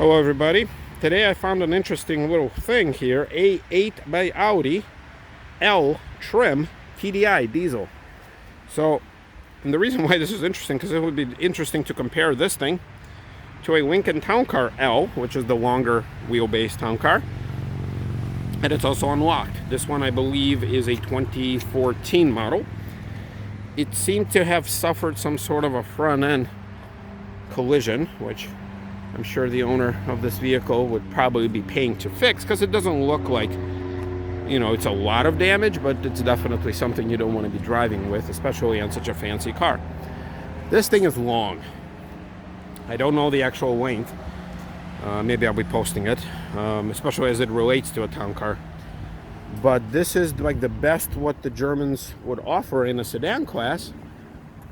Hello everybody. Today I found an interesting little thing here. A8 by Audi L trim TDI diesel. So, and the reason why this is interesting, because it would be interesting to compare this thing to a Lincoln Town Car L, which is the longer wheelbase town car. And it's also unlocked. This one I believe is a 2014 model. It seemed to have suffered some sort of a front end collision, which I'm sure the owner of this vehicle would probably be paying to fix, because it doesn't look like, it's a lot of damage, but it's definitely something you don't want to be driving with, especially on such a fancy car. This thing is long. I don't know the actual length. Maybe I'll be posting it, especially as it relates to a town car. But this is like the best what the Germans would offer in a sedan class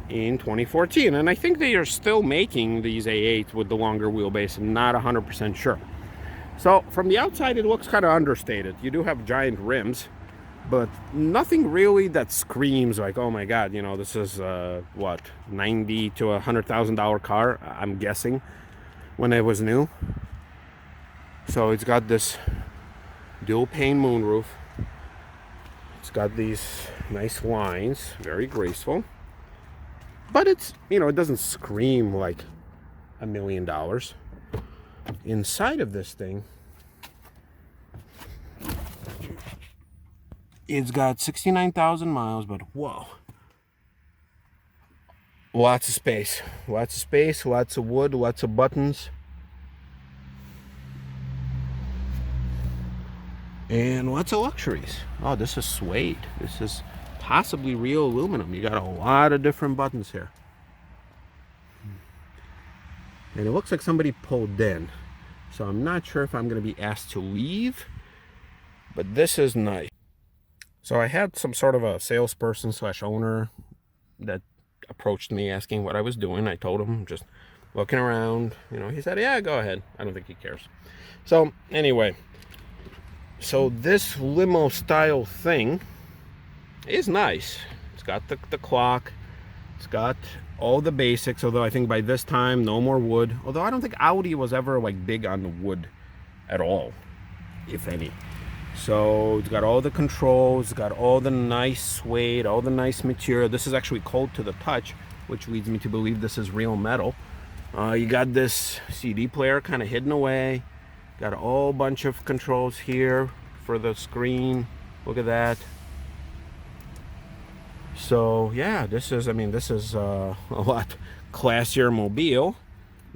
in 2014, and I think they are still making these A8 with the longer wheelbase. I'm not 100% sure. So from the outside it looks kind of understated. You do have giant rims, but nothing really that screams like, oh my god, this is what, $90,000 to $100,000 car, I'm guessing, when it was new. So it's got this dual pane moonroof. It's got these nice lines, very graceful. But it's, it doesn't scream like $1 million. Inside of this thing, it's got 69,000 miles, but whoa. Lots of space. Lots of space, lots of wood, lots of buttons. And lots of luxuries. Oh, this is suede. This is possibly real aluminum. You got a lot of different buttons here. And it looks like somebody pulled in. So I'm not sure if I'm going to be asked to leave. But this is nice. So I had some sort of a salesperson / owner that approached me asking what I was doing. I told him, just looking around. He said, yeah, go ahead. I don't think he cares. So anyway. So this limo style thing is nice. It's got the clock. It's got all the basics, although I think by this time no more wood. Although I don't think Audi was ever like big on the wood at all, if any. So it's got all the controls, it's got all the nice suede, all the nice material. This is actually cold to the touch, which leads me to believe this is real metal. You got this CD player kind of hidden away. Got a whole bunch of controls here for the screen. Look at that. So yeah, this is a lot classier mobile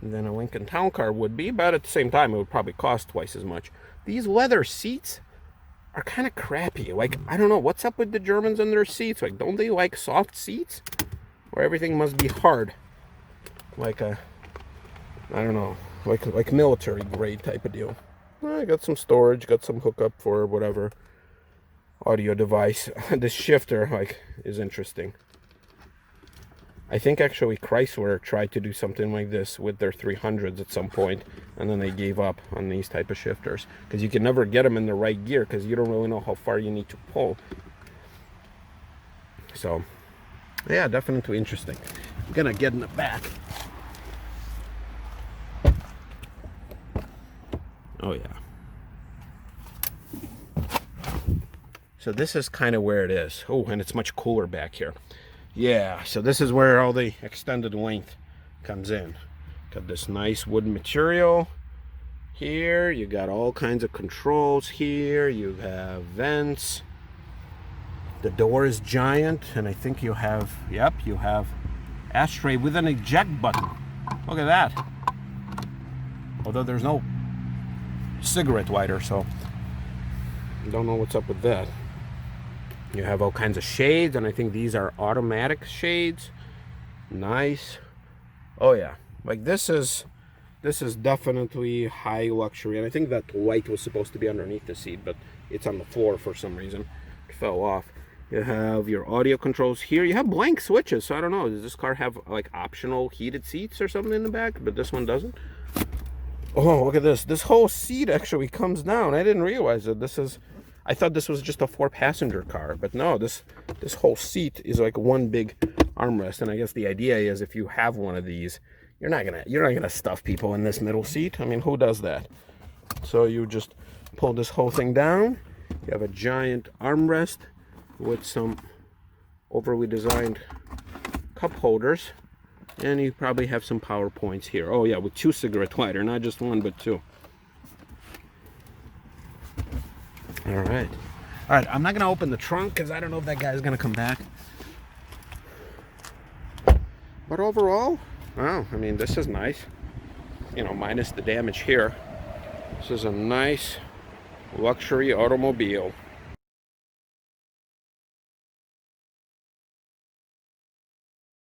than a Lincoln Town Car would be, but at the same time it would probably cost twice as much. These leather seats are kind of crappy. Like, I don't know what's up with the Germans and their seats. Like, don't they like soft seats? Or everything must be hard. Like I don't know, like military grade type of deal. I got some storage, got some hookup for whatever audio device. This shifter is interesting. I think actually Chrysler tried to do something like this with their 300s at some point, and then they gave up on these type of shifters because you can never get them in the right gear because you don't really know how far you need to pull. So yeah, definitely interesting. I'm gonna get in the back. Oh yeah. So this is kind of where it is. Oh, and it's much cooler back here. Yeah, so this is where all the extended length comes in. Got this nice wood material here. You got all kinds of controls here. You have vents. The door is giant, and I think you have, you have ashtray with an eject button. Look at that. Although there's no cigarette lighter, so I don't know what's up with that. You have all kinds of shades, and I think these are automatic shades. Nice. Oh yeah, like this is definitely high luxury, and I think that light was supposed to be underneath the seat, but it's on the floor for some reason. It fell off. You have your audio controls here. You have blank switches, so I don't know, does this car have like optional heated seats or something in the back? But this one doesn't. Oh, look at this. This whole seat actually comes down. I didn't realize that I thought this was just a 4-passenger car, but no, this whole seat is like one big armrest. And I guess the idea is if you have one of these, you're not gonna stuff people in this middle seat. I mean, who does that? So you just pull this whole thing down. You have a giant armrest with some overly designed cup holders, and you probably have some power points here. Oh yeah, with 2 cigarette lighter, not just 1 but 2. All right, I'm not gonna open the trunk because I don't know if that guy's gonna come back. But overall, wow, I mean, this is nice. You know, minus the damage here. This is a nice luxury automobile.